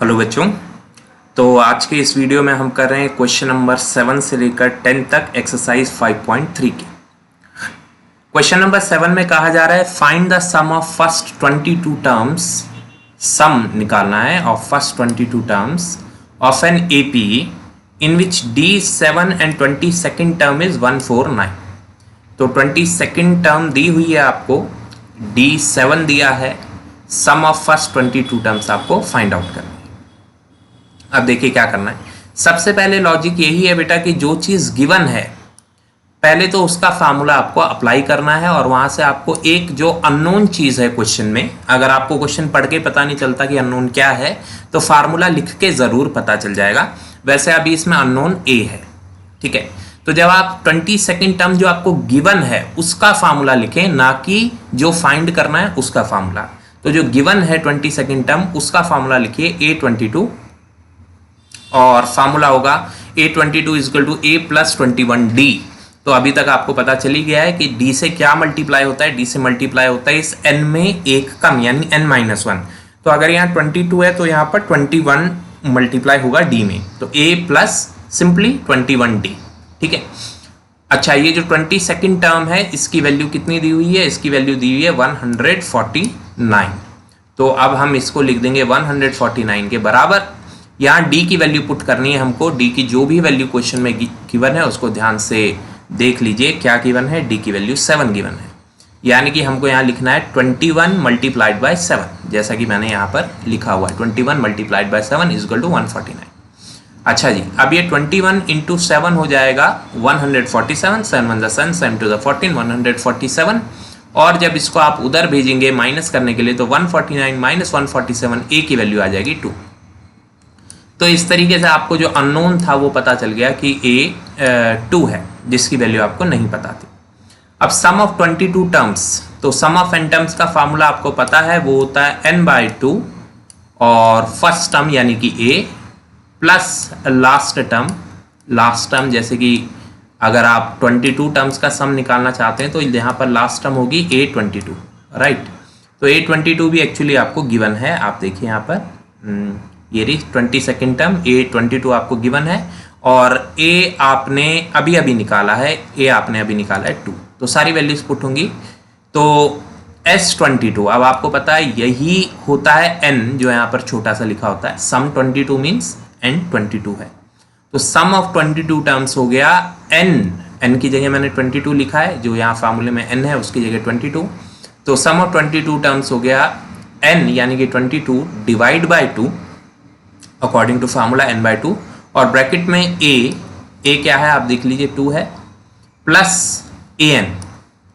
Hello बच्चों। तो आज के इस वीडियो में हम कर रहे हैं क्वेश्चन नंबर 7 से लेकर 10 तक एक्सरसाइज 5.3 के। क्वेश्चन नंबर 7 में कहा जा रहा है find the sum of first 22 terms. Sum निकालना है of first 22 terms of an AP in which D7 and 22nd term is 149। तो 22nd टर्म दी हुई है आपको, D7 दिया है, सम ऑफ फर्स्ट 22 टर्म्स आपको फाइंड आउट करना है। अब देखिए क्या करना है। सबसे पहले लॉजिक यही है बेटा कि जो चीज़ गिवन है पहले तो उसका फार्मूला आपको अप्लाई करना है और वहां से आपको एक जो अननोन चीज़ है क्वेश्चन में, अगर आपको क्वेश्चन पढ़ के पता नहीं चलता कि अननोन क्या है तो फार्मूला लिख के ज़रूर पता चल जाएगा। वैसे अभी इसमें अननोन ए है, ठीक है। तो जब आप 22nd टर्म जो आपको गिवन है उसका फार्मूला लिखें, ना कि जो फाइंड करना है उसका फार्मूला। तो जो गिवन है 22nd टर्म उसका फार्मूला लिखिए A22 और फार्मूला होगा A22 equal to A plus 21D। तो अभी तक आपको पता चली गया है कि D से क्या मल्टीप्लाई होता है, D से मल्टीप्लाई होता है इस n में एक कम यानी n-1। तो अगर यहाँ 22 है तो यहाँ पर 21 मल्टीप्लाई होगा D में, तो A प्लस सिंपली 21D, ठीक है। अच्छा, ये जो 22nd टर्म है इसकी वैल्यू कितनी दी हुई है? इसकी वैल्यू दी हुई है 149। तो अब हम इसको लिख देंगे 149 के बराबर। यहाँ D की वैल्यू पुट करनी है हमको। D की जो भी वैल्यू क्वेश्चन में गिवन है उसको ध्यान से देख लीजिए। क्या गिवन है? D की वैल्यू 7 गिवन है, यानी कि हमको यहाँ लिखना है 21 मल्टीप्लाइड बाय 7, जैसा कि मैंने यहाँ पर लिखा हुआ है 21 मल्टीप्लाइड बाय 7 इक्वल टू 149। अच्छा जी, अब ये 21 इंटू 7 हो जाएगा 147, 7 1 7, 7 2 14, 147। और जब इसको आप उधर भेजेंगे माइनस करने के लिए तो 149 माइनस 147 ए की वैल्यू आ जाएगी 2। तो इस तरीके से आपको जो अननोन था वो पता चल गया कि A 2 है, जिसकी वैल्यू आपको नहीं पता थी। अब सम ऑफ 22 टर्म्स, तो सम ऑफ n टर्म्स का फार्मूला आपको पता है, वो होता है n/2 और फर्स्ट टर्म यानी कि A प्लस लास्ट टर्म, जैसे कि अगर आप 22 टर्म्स का सम निकालना चाहते हैं तो यहाँ पर लास्ट टर्म होगी A22, राइट। तो A22 भी एक्चुअली आपको गिवन है, आप देखिए यहाँ पर ये रही 22nd टर्म A22 आपको गिवन है और A आपने अभी निकाला है, A आपने अभी निकाला है 2। तो सारी वैल्यूज पुट होंगी। तो S22 अब आपको पता है यही होता है n, जो यहाँ पर छोटा सा लिखा होता है। सम 22 मीन्स n22 है। तो सम ऑफ 22 टर्म्स हो गया n की जगह मैंने 22 लिखा है, जो यहाँ फार्मूले में n है उसकी जगह 22। तो सम ऑफ 22 टर्म्स हो गया n यानी कि 22 divide by 2 according to formula n/2 और ब्रैकेट में a क्या है आप देख लीजिए 2 है, प्लस an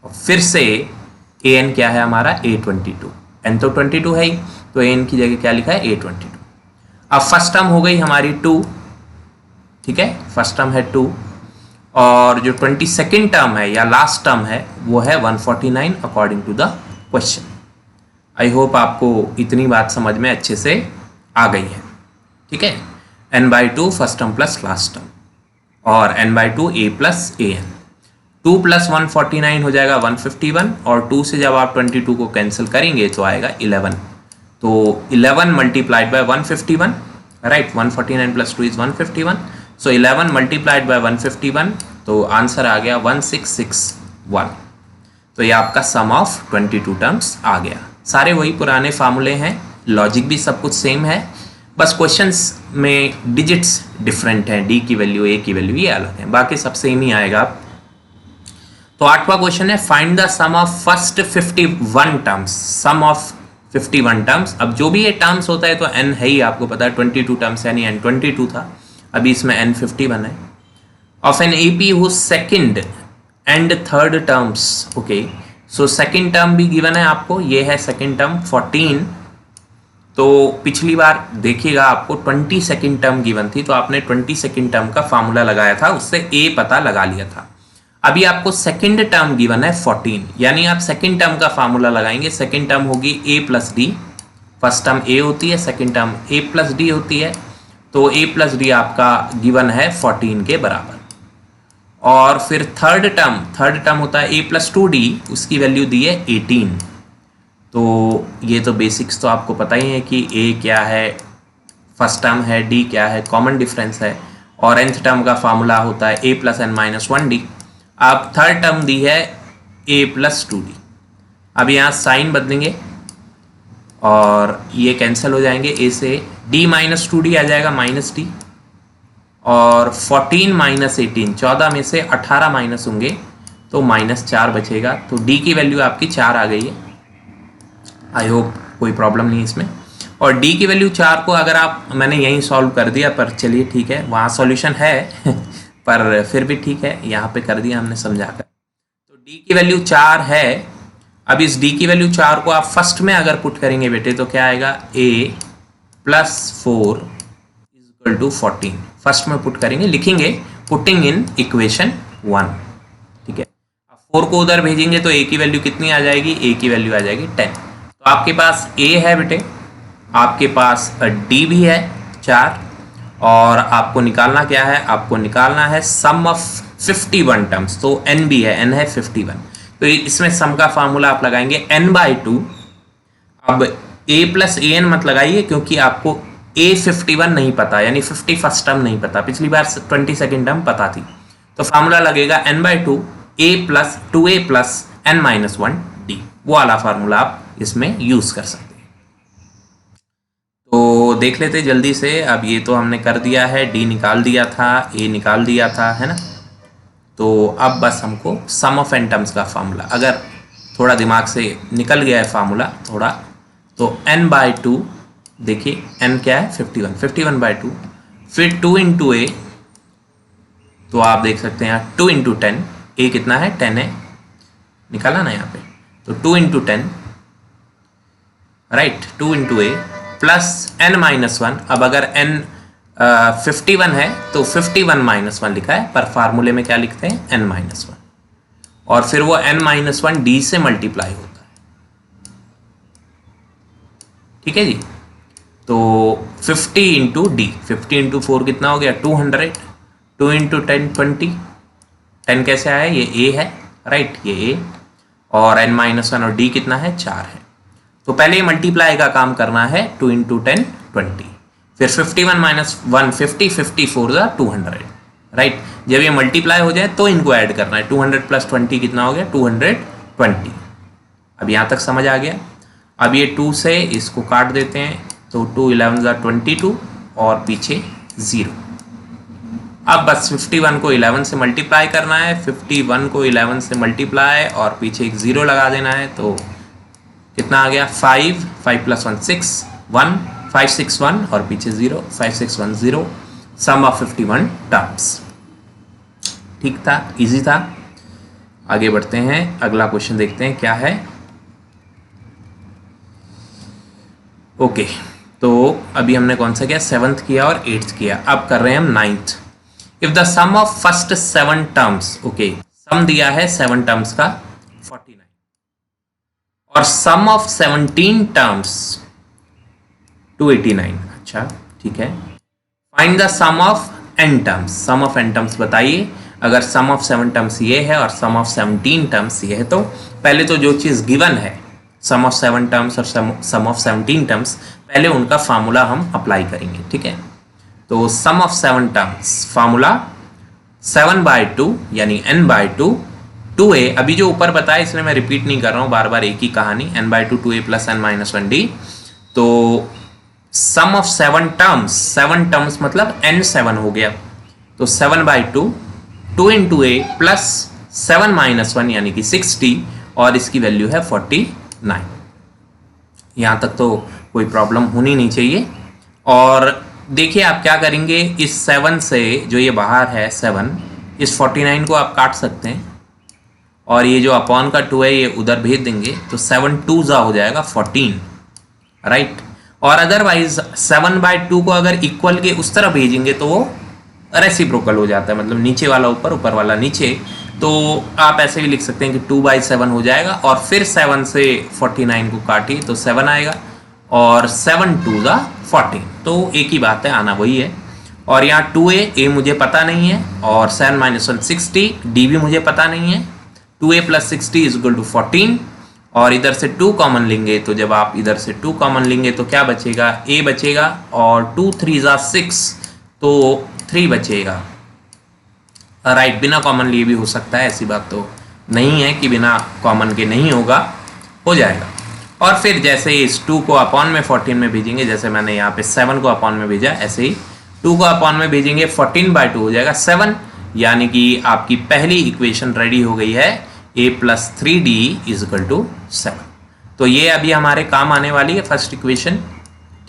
और फिर से an क्या है हमारा A22, n तो 22 है ही, तो an की जगह क्या लिखा है A22। अब फर्स्ट टर्म हो गई हमारी 2, ठीक है, फर्स्ट टर्म है 2 और जो 22nd टर्म है या लास्ट टर्म है वो है 149 according to the question. I hope आपको इतनी बात समझ में अच्छे से आ गई है, ठीक है। n/2 first term plus last term और n/2 a plus an। 2 plus 149 हो जाएगा 151 और 2 से जब आप 22 को कैंसिल करेंगे तो आएगा 11। तो 11 multiplied by 151, right, 149 plus 2 is 151। So 11 multiplied by 151, तो आंसर आ गया 1661। तो ये आपका सम ऑफ 22 टर्म्स आ गया। सारे वही पुराने फार्मूले हैं, लॉजिक भी सब कुछ सेम है, बस क्वेश्चंस में डिजिट्स डिफरेंट हैं, D की वैल्यू A की वैल्यू ये अलग है, बाकी सब सेम ही आएगा। तो 8वां क्वेश्चन है find the sum of first 51 terms, sum of 51 terms. अब जो भी ये टर्म्स होता है तो n है ही, आपको पता है 22 टर्म्स यानी n22 था, अभी इसमें n51 है। Of an AP who second and third terms, okay. So second term भी गिवन है आपको, ये है सेकंड टर्म 14। तो पिछली बार देखिएगा आपको 22nd टर्म गिवन थी, तो आपने 22nd टर्म का फार्मूला लगाया था, उससे A पता लगा लिया था। अभी आपको सेकंड टर्म गिवन है 14, यानी आप सेकंड टर्म का फार्मूला लगाएंगे। सेकंड टर्म होगी A plus D, first term A होती है, second term A plus D होती है। तो A प्लस D आपका गिवन है 14 के बराबर। और फिर थर्ड टर्म होता है A प्लस 2D, उसकी वैल्यू दी है 18। तो ये तो बेसिक्स तो आपको पता ही है कि A क्या है, फर्स्ट टर्म है, डी क्या है, कॉमन डिफरेंस है, और nth टर्म का फार्मूला होता है a plus n minus 1d। अब थर्ड टर्म दी है a प्लस 2d। अब यहाँ साइन बदलेंगे और ये कैंसिल हो जाएंगे, a से d माइनस 2d आ जाएगा माइनस d, और 14 माइनस 18, 14 में से 18 माइनस होंगे तो माइनस 4 बचेगा। तो d की वैल्यू आपकी 4 आ गई है। आई होप कोई प्रॉब्लम नहीं इसमें। और d की वैल्यू 4 को अगर आप, मैंने यहीं सॉल्व कर दिया, पर चलिए ठीक है, वहाँ सॉल्यूशन है पर फिर भी ठीक है, यहाँ पे कर दिया हमने समझाकर। तो d की वैल्यू 4 है। अब इस d की वैल्यू 4 को आप फर्स्ट में अगर पुट करेंगे बेटे तो क्या आएगा, a plus 4 is equal to 14। First में पुट करेंगे, लिखेंगे पुटिंग इन इक्वेशन 1, ठीक है। अब 4 को उधर भेजेंगे तो a की वैल्यू कितनी आ जाएगी, a की वैल्यू आ जाएगी 10। तो आपके पास a है बेटे, आपके पास d भी है 4, और आपको निकालना क्या है, आपको निकालना है सम ऑफ 51 टर्म्स। तो n भी है, n है 51। तो इसमें सम का फार्मूला आप लगाएंगे n/2। अब a प्लस ए एन मत लगाइए क्योंकि आपको a 51 नहीं पता, यानी 51st टर्म नहीं पता, पिछली बार 22nd टर्म पता थी। तो फार्मूला लगेगा n/2 a plus 2a plus n minus 1d। वो वाला फार्मूला आप इसमें यूज कर सकते हैं। तो देख लेते जल्दी से। अब ये तो हमने कर दिया है, d निकाल दिया था, a निकाल दिया था, है ना। तो अब बस हमको सम ऑफ n टर्म्स का फार्मूला, अगर थोड़ा दिमाग से निकल गया है फार्मूला थोड़ा, तो n/2, देखिए n क्या है 51, 51/2, फिर 2 इंटू a, तो आप देख सकते हैं यहाँ 2 इंटू 10, a कितना है 10 है, निकाला ना यहाँ पे, तो 2 into 10, right, 2 into a plus n minus 1। अब अगर n 51 है तो 51 माइनस 1 लिखा है, पर फार्मूले में क्या लिखते हैं n माइनस 1, और फिर वो n माइनस 1 d से मल्टीप्लाई होता है, ठीक है जी। तो 50 इंटू डी, 50 इंटू 4 कितना हो गया 200, 2 इंटू 10 20, 10 कैसे आया, ये a है, राइट, ये a, और n माइनस 1 और d कितना है 4 है। तो पहले मल्टीप्लाई का काम करना है, 2 इंटू 10 20, फिर 51 माइनस 1 50, 54 ज़ा 200, राइट। जब ये मल्टीप्लाई हो जाए तो इनको ऐड करना है, 200 प्लस 20 कितना हो गया 220। अब यहाँ तक समझ आ गया। अब ये 2 से इसको काट देते हैं, तो 2 11 ज़ा 22 और पीछे 0। अब बस 51 को 11 से मल्टीप्लाई करना है, 51 को 11 से मल्टीप्लाई और पीछे एक 0 लगा देना है, तो कितना आ गया 5, 5 प्लस 1 6, 1, 5 6 1 और पीछे 0, 5 6 1 0, सम ऑफ 51 टर्म्स। ठीक था, इजी था। आगे बढ़ते हैं, अगला क्वेश्चन देखते हैं क्या है। ओके, तो अभी हमने कौन सा किया, 7th किया और 8th किया, अब कर रहे हैं हम 9th। If the sum of first 7 terms, okay, sum दिया है 7 टर्म्स का 49, और सम ऑफ 17 टर्म्स 289। अच्छा ठीक है, find the sum of n terms. Sum of n terms बताइए। अगर सम ऑफ 7 टर्म्स ये है और सम ऑफ 17 टर्म्स ये है, तो पहले तो जो चीज़ गिवन है सम ऑफ 7 टर्म्स और सम ऑफ 17 टर्म्स, पहले उनका फार्मूला हम अप्लाई करेंगे, ठीक है। तो सम ऑफ 7 टर्म्स फार्मूला 7/2 यानी n/2 2a। अभी जो ऊपर बताया इसलिए मैं रिपीट नहीं कर रहा हूँ बार बार एक ही कहानी, n/2 2a plus n minus 1d। तो सम ऑफ 7 टर्म्स, 7 टर्म्स मतलब n 7 हो गया, तो 7/2 2 इंटू a प्लस 7 माइनस 1 यानी कि 60, और इसकी वैल्यू है 49। यहाँ तक तो कोई प्रॉब्लम होनी नहीं चाहिए। और देखिए आप क्या करेंगे, इस 7 से जो ये बाहर है 7, इस 49 को आप काट सकते हैं, और ये जो अपॉन का 2 है ये उधर भेज देंगे, तो 7 2 ज़ा हो जाएगा 14, राइट। और अदरवाइज 7/2 को अगर इक्वल के उस तरह भेजेंगे तो वो रेसिप्रोकल हो जाता है, मतलब नीचे वाला ऊपर, ऊपर वाला नीचे। तो आप ऐसे भी लिख सकते हैं कि 2/7 हो जाएगा, और फिर 7 से 49 को काटिए तो 7 आएगा, और 7 2 ज़ा 14, तो एक ही बात है, आना वही है। और यहाँ 2a मुझे पता नहीं है, और 7 माइनस 1 60, d भी मुझे पता नहीं है। 2a plus 60 is equal to 14, और इधर से 2 कॉमन लेंगे, तो जब आप इधर से 2 कॉमन लेंगे तो क्या बचेगा, a बचेगा, और 2 3 जा 6 तो 3 बचेगा। राइट, बिना कॉमन लिए भी हो सकता है, ऐसी बात तो नहीं है कि बिना कॉमन के नहीं होगा, हो जाएगा। और फिर जैसे इस 2 को अपॉन में 14 में भेजेंगे, जैसे मैंने यहाँ पे 7 को अपॉन में भेजा, ऐसे ही 2 को अपॉन में भेजेंगे, 14/2 हो जाएगा 7, यानी कि आपकी पहली इक्वेशन रेडी हो गई है, a + 3d = 7। तो ये अभी हमारे काम आने वाली है फर्स्ट इक्वेशन,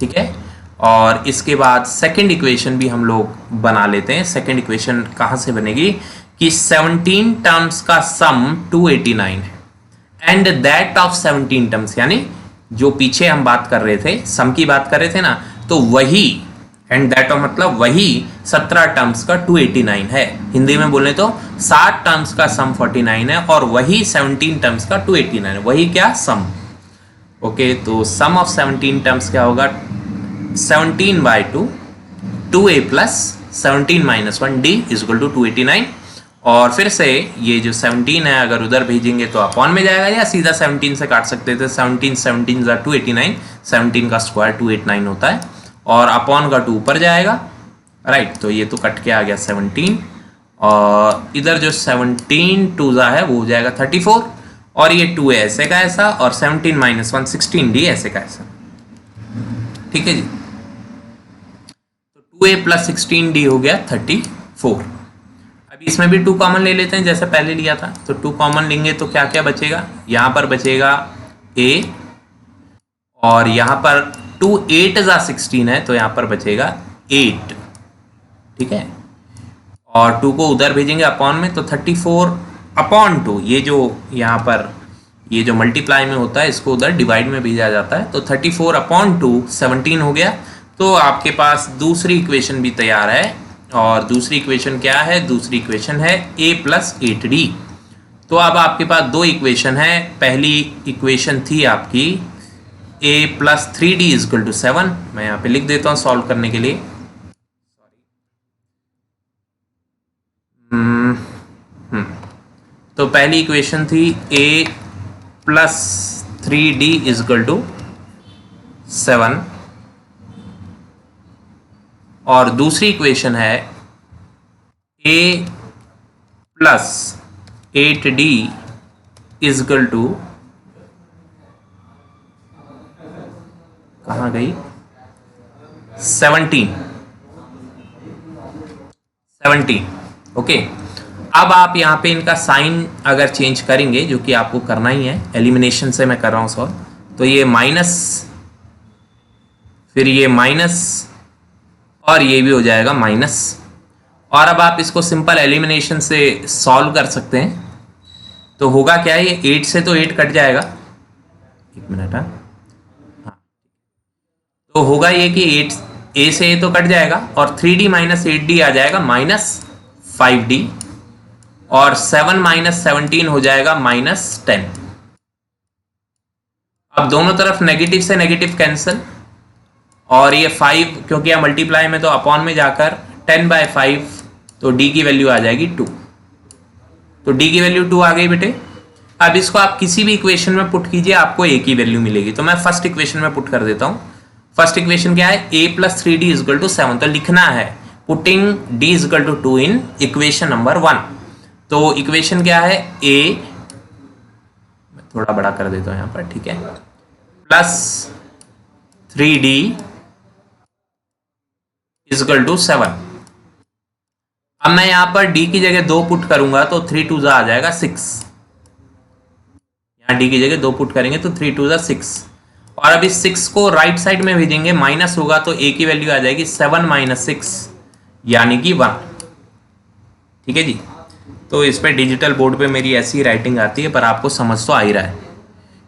ठीक है। और इसके बाद सेकंड इक्वेशन भी हम लोग बना लेते हैं। सेकंड इक्वेशन कहाँ से बनेगी कि 17 टर्म्स का सम 289 है, एंड दैट ऑफ 17 टर्म्स, यानी जो पीछे हम बात कर रहे थे, सम की बात कर रहे थे ना, तो वही एंड दैट ऑफ मतलब वही 17 टर्म्स का 289 है। हिंदी में बोले तो 60 टर्म्स का सम 49 है और वही 17 टर्म्स का 289 है, वही क्या सम। ओके, तो सम ऑफ 17 टर्म्स क्या होगा, 17/2 2a + 17 - 1d = 289। और फिर से ये जो 17 है अगर उधर भेजेंगे तो अपॉन में जाएगा, या सीधा 17 से काट सकते थे, 17 17 = 289, 17 का स्क्वायर 289 होता है, और अपॉन का 2 ऊपर जाएगा। राइट, तो ये तो कट के आ गया 17, और इधर जो 17 2 है वो हो जाएगा 34, और ये 2 है ऐसे का ऐसा, और 17 - 1 16d ऐसे का ऐसा, ठीक है जी। तो 2a + 16d हो गया 34। अभी इसमें भी 2 कॉमन ले लेते हैं जैसे पहले लिया था, तो 2 कॉमन लेंगे तो क्या क्या बचेगा, यहाँ पर बचेगा a, और यहाँ पर 2 8 जा 16 है तो यहाँ पर बचेगा 8, ठीक है। और 2 को उधर भेजेंगे अपॉन में, तो 34/2, ये जो यहाँ पर ये जो मल्टीप्लाई में होता है इसको उधर डिवाइड में भेजा जाता है, तो 34/2 17 हो गया। तो आपके पास दूसरी इक्वेशन भी तैयार है, और दूसरी इक्वेशन क्या है, दूसरी इक्वेशन है a + 8d। तो अब आपके पास 2 इक्वेशन है। पहली इक्वेशन थी आपकी a + 3d = 7, मैं यहाँ पे लिख देता हूँ सॉल्व करने के लिए। तो पहली इक्वेशन थी a + 3d = 7, और दूसरी इक्वेशन है a + 8d = कहाँ गई, 17। ओके, अब आप यहाँ पे इनका साइन अगर चेंज करेंगे, जो कि आपको करना ही है, एलिमिनेशन से मैं कर रहा हूँ सॉल्व, तो ये माइनस, फिर ये माइनस, और ये भी हो जाएगा माइनस। और अब आप इसको सिंपल एलिमिनेशन से सॉल्व कर सकते हैं, तो होगा क्या, ये 8 से तो 8 कट जाएगा, एक मिनट, हाँ, तो होगा ये कि 8 a से a तो कट जाएगा, और 3d - 8d आ जाएगा -5d, और 7 - 17 हो जाएगा -10। अब दोनों तरफ नेगेटिव से नेगेटिव कैंसिल, और ये 5 क्योंकि यह मल्टीप्लाई में तो अपॉन में जाकर 10/5, तो d की वैल्यू आ जाएगी 2, तो d की वैल्यू 2 आ गई बेटे। अब इसको आप किसी भी इक्वेशन में पुट कीजिए, आपको a की वैल्यू मिलेगी। तो मैं फर्स्ट इक्वेशन में पुट कर देता हूँ। फर्स्ट इक्वेशन क्या है, a + 3d = 7, तो लिखना है putting d = 2 in equation number 1। तो इक्वेशन क्या है, a, मैं थोड़ा बड़ा कर देता हूँ यहाँ पर, ठीक है, + 3d = 7। अब मैं यहाँ पर d की जगह 2 पुट करूंगा तो 3 2 आ जाएगा 6, यहाँ d की जगह 2 पुट करेंगे तो 3 2 6, और अब इस 6 को राइट साइड में भेजेंगे, माइनस होगा तो a की वैल्यू आ जाएगी 7 - 6 यानी कि 1, ठीक है जी। तो इस पे डिजिटल बोर्ड पे मेरी ऐसी राइटिंग आती है, पर आपको समझ तो आ ही रहा है।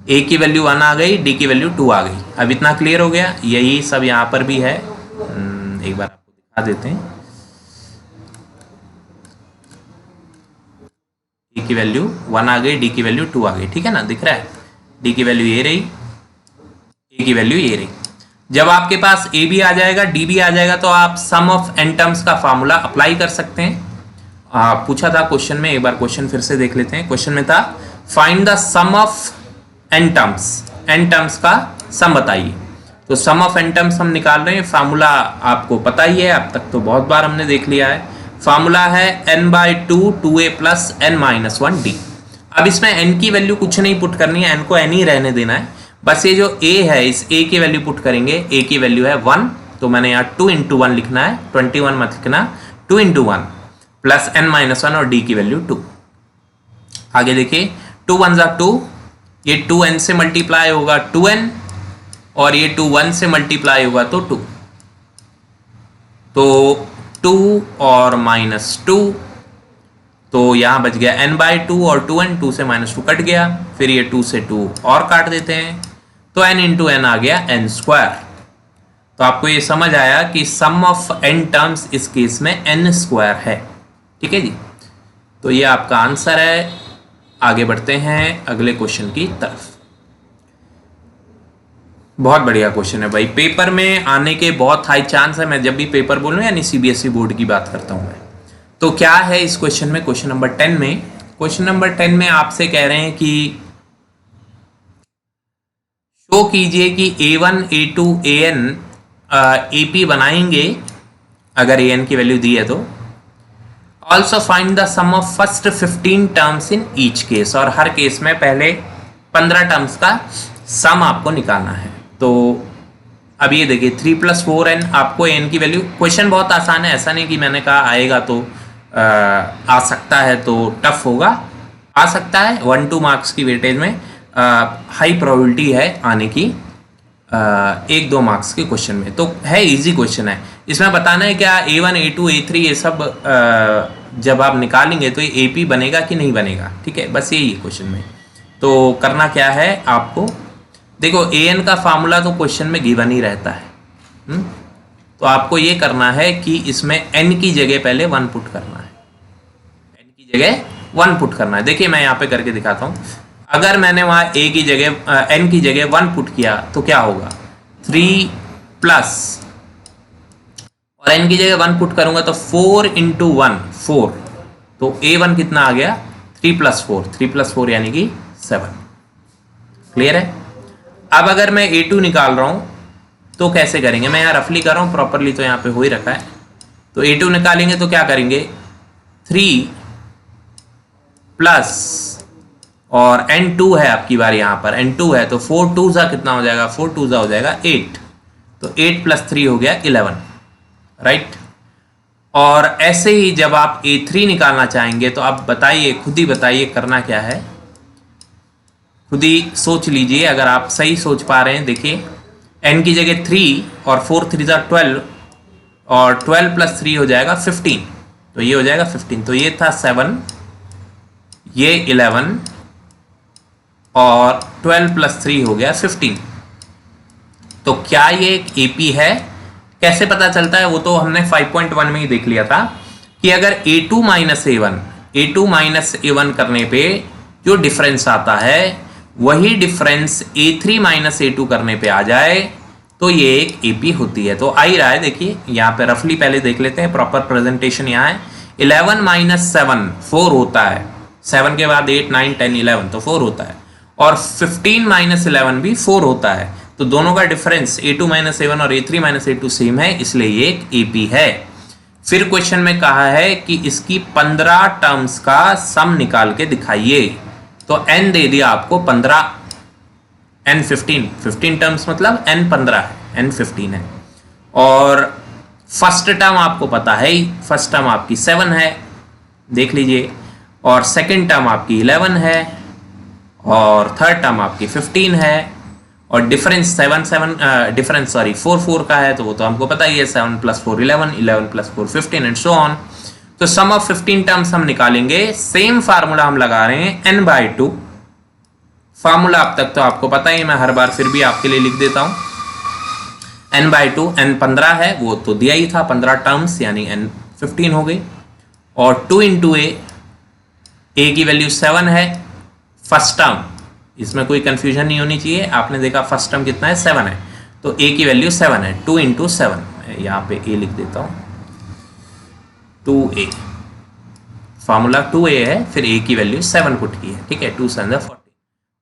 a की वैल्यू 1 आ गई, d की वैल्यू 2 आ गई। अब इतना क्लियर हो गया, यही सब यहाँ पर भी है। एक बार आपको दिखा देते हैं, a की वैल्यू 1 आ गई, d की वैल्यू 2 आ गई, ठीक है ना, दिख रहा है। d की वैल्यू ये रही, a की वैल्यू ये रही। जब आपके पास a भी आ जाएगा, d भी आ जाएगा, तो आप सम ऑफ n टर्म्स का फार्मूला अप्लाई कर सकते हैं। पूछा था क्वेश्चन में, एक बार क्वेश्चन फिर से देख लेते हैं। क्वेश्चन में था find the sum of n terms का सम बताइए। तो सम ऑफ एन टर्म्स हम निकाल रहे हैं। फार्मूला आपको पता ही है, अब तक तो बहुत बार हमने देख लिया है। फार्मूला है n/2 2a प्लस n-1d। अब इसमें n की वैल्यू कुछ नहीं पुट करनी है, n को n ही रहने देना है। बस ये जो a है, इस a की वैल्यू पुट करेंगे। a की वैल्यू है 1, तो मैंने यहाँ 2 × 1 लिखना है, 21 मत लिखना, 2 × 1 प्लस n-1 और d की वैल्यू 2। आगे देखिए, 2 1 = 2, ये 2n से मल्टीप्लाई होगा 2n, और ये 2 1 से मल्टीप्लाई होगा तो 2, तो 2 और -2, तो यहाँ बच गया n/2 और 2n, 2 से -2 कट गया, फिर ये 2 से 2 और काट देते हैं, तो n × n आ गया n²। तो आपको ये समझ आया कि सम ऑफ n टर्म्स इस केस में n² है। ठीक है जी, तो ये आपका आंसर है। आगे बढ़ते हैं अगले क्वेश्चन की तरफ। बहुत बढ़िया क्वेश्चन है भाई, पेपर में आने के बहुत हाई चांस है। मैं जब भी पेपर बोलूँ, यानी सीबीएसई बोर्ड की बात करता हूँ मैं। तो क्या है इस क्वेश्चन में, क्वेश्चन नंबर 10 में? क्वेश्चन नंबर 10 में आपसे कह रहे हैं कि शो कीजिए कि a1 a2 an ap बनाएंगे अगर an की वैल्यू दी है तो। Also find the sum of first 15 terms in each case, और हर केस में पहले 15 टर्म्स का सम आपको निकालना है। तो अब ये देखिए 3 + 4n, आपको n की वैल्यू, क्वेश्चन बहुत आसान है, ऐसा नहीं कि मैंने कहा आएगा तो आ सकता है तो टफ होगा, आ सकता है। 1-2 मार्क्स की वेटेज में हाई प्रोबेबिलिटी है आने की 1-2 मार्क्स के क्वेश्चन में, तो है इजी क्वेश्चन है। इसमें बताना है क्या a1 a2 a3 ये सब जब आप निकालेंगे तो ये AP बनेगा कि नहीं बनेगा। ठीक है, बस यही है क्वेश्चन में। तो करना क्या है आपको, देखो an का फार्मूला तो क्वेश्चन में गिवन ही रहता है। तो आपको ये करना है कि इसमें n की जगह पहले 1 पुट करना है, n की जगह 1 पुट करना है। देखिए मैं यहाँ पे करके दिखाता हूँ। अगर मैंने वहाँ a की जगह n की जगह 1 पुट किया तो क्या होगा, 3 प्लस, और n की जगह 1 पुट करूंगा तो 4 × 1 4, तो a1 कितना आ गया 3 + 4, 3 + 4 यानी कि 7। क्लियर है। अब अगर मैं a2 निकाल रहा हूं तो कैसे करेंगे, मैं यहाँ रफली कर रहा हूँ, प्रॉपरली तो यहाँ पे हो ही रखा है। तो a2 निकालेंगे तो क्या करेंगे, 3 प्लस, और n2 है आपकी बार, यहाँ पर n2 है तो 4 2 कितना हो जाएगा, 4 2 हो जाएगा 8, तो 8 + 3 हो गया 11, राइट। और ऐसे ही जब आप a3 निकालना चाहेंगे तो आप बताइए, खुद ही बताइए करना क्या है, खुद ही सोच लीजिए। अगर आप सही सोच पा रहे हैं, देखिए n की जगह 3 और 4 3 = 12, और 12 + 3 हो जाएगा 15, तो ये हो जाएगा 15। तो ये था 7, ये 11, और 12 + 3 हो गया 15। तो क्या ये एक AP है? कैसे पता चलता है, वो तो हमने 5.1 में ही देख लिया था कि अगर a2 - a1 करने पे जो डिफरेंस आता है वही डिफरेंस a3 - a2 करने पे आ जाए तो ये एक AP होती है। तो आ ही रहा है, देखिए यहाँ पे रफली पहले देख लेते हैं, प्रॉपर प्रेजेंटेशन यहाँ है। 11 - 7 4 होता है, 7 के बाद 8 9 10 11 तो 4 होता है, और 15 - 11 भी 4 होता है। तो दोनों का डिफरेंस a2 - a1 और a3 - a2 सेम है, इसलिए ये एक AP है। फिर क्वेश्चन में कहा है कि इसकी 15 टर्म्स का सम निकाल के दिखाइए। तो n दे दिया आपको 15, n 15 टर्म्स मतलब n 15 है, n 15 है। और फर्स्ट टर्म आपको पता है ही, फर्स्ट टर्म आपकी 7 है, देख लीजिए, और सेकंड टर्म आपकी 11 है, और थर्ड टर्म आपकी 15 है, और डिफरेंस 4 4 का है, तो वो तो हमको पता ही है, 7 + 4 11, 11 + 4 15 एंड सो ऑन। तो सम ऑफ 15 टर्म्स हम निकालेंगे। सेम फार्मूला हम लगा रहे हैं n/2। फार्मूला अब तक तो आपको पता ही, मैं हर बार फिर भी आपके लिए लिख देता हूं। n/2, n 15 है, वो तो दिया ही था, 15 टर्म्स यानी n 15 हो गई, और 2 × a की वैल्यू 7 है, फर्स्ट टर्म, इसमें कोई कंफ्यूजन नहीं होनी चाहिए। आपने देखा फर्स्ट टर्म कितना है, 7 है, तो a की वैल्यू 7 है, 2 × 7, मैं यहाँ पे a लिख देता हूँ, 2a, फार्मूला 2a है, फिर a की वैल्यू 7 पुट की है, ठीक है, 2 7 40,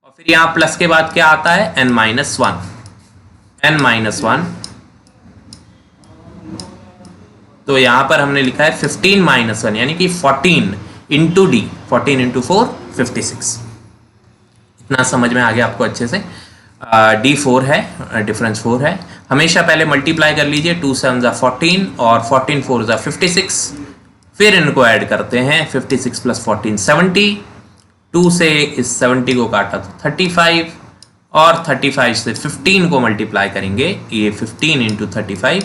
और फिर फिर यहाँ प्लस के बाद क्या आता है n minus one, n minus one, तो यहां पर हमने लिखा है 15 माइनस वन यानी कि 14 इंटू डी, 14 इंटू 4 56। इतना समझ में आ गया आपको अच्छे से। डी 4 है, डिफरेंस 4 है। हमेशा पहले मल्टीप्लाई कर लीजिए, 2 7 ज़ा 14 और 14 4 ज़ा 56, फिर इनको ऐड करते हैं 56 प्लस 14 70, 2 से इस 70 को काटा तो 35 और 35 से 15 को मल्टीप्लाई करेंगे, ये 15 इंटू 35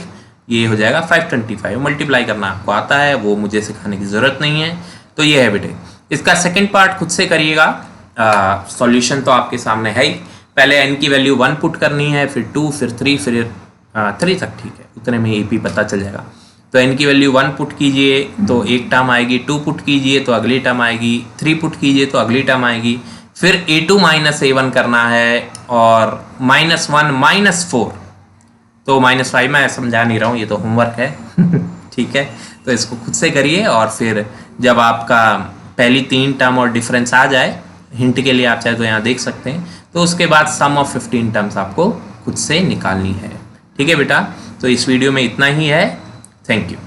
ये हो जाएगा 525। मल्टीप्लाई करना आपको आता है, वो मुझे सिखाने की ज़रूरत नहीं है। तो ये है बेटे, इसका सेकंड पार्ट खुद से करिएगा। सॉल्यूशन तो आपके सामने है ही। पहले n की वैल्यू 1 पुट करनी है, फिर 2, फिर 3, फिर 3 तक, ठीक है, उतने में AP पता चल जाएगा। तो n की वैल्यू 1 पुट कीजिए तो एक टर्म आएगी, 2 पुट कीजिए तो अगली टर्म आएगी, 3 पुट कीजिए तो अगली टर्म आएगी, फिर A2 माइनस A1 करना है और -1 -4, तो -5 मैं समझा नहीं रहा हूँ, ये तो होमवर्क है ठीक है, तो इसको खुद से करिए और फिर जब आपका पहली 3 टर्म और डिफरेंस आ जाए, हिंट के लिए आप चाहे तो यहाँ देख सकते हैं, तो उसके बाद सम ऑफ 15 टर्म्स आपको खुद से निकालनी है। ठीक है बेटा, तो इस वीडियो में इतना ही है। Thank you.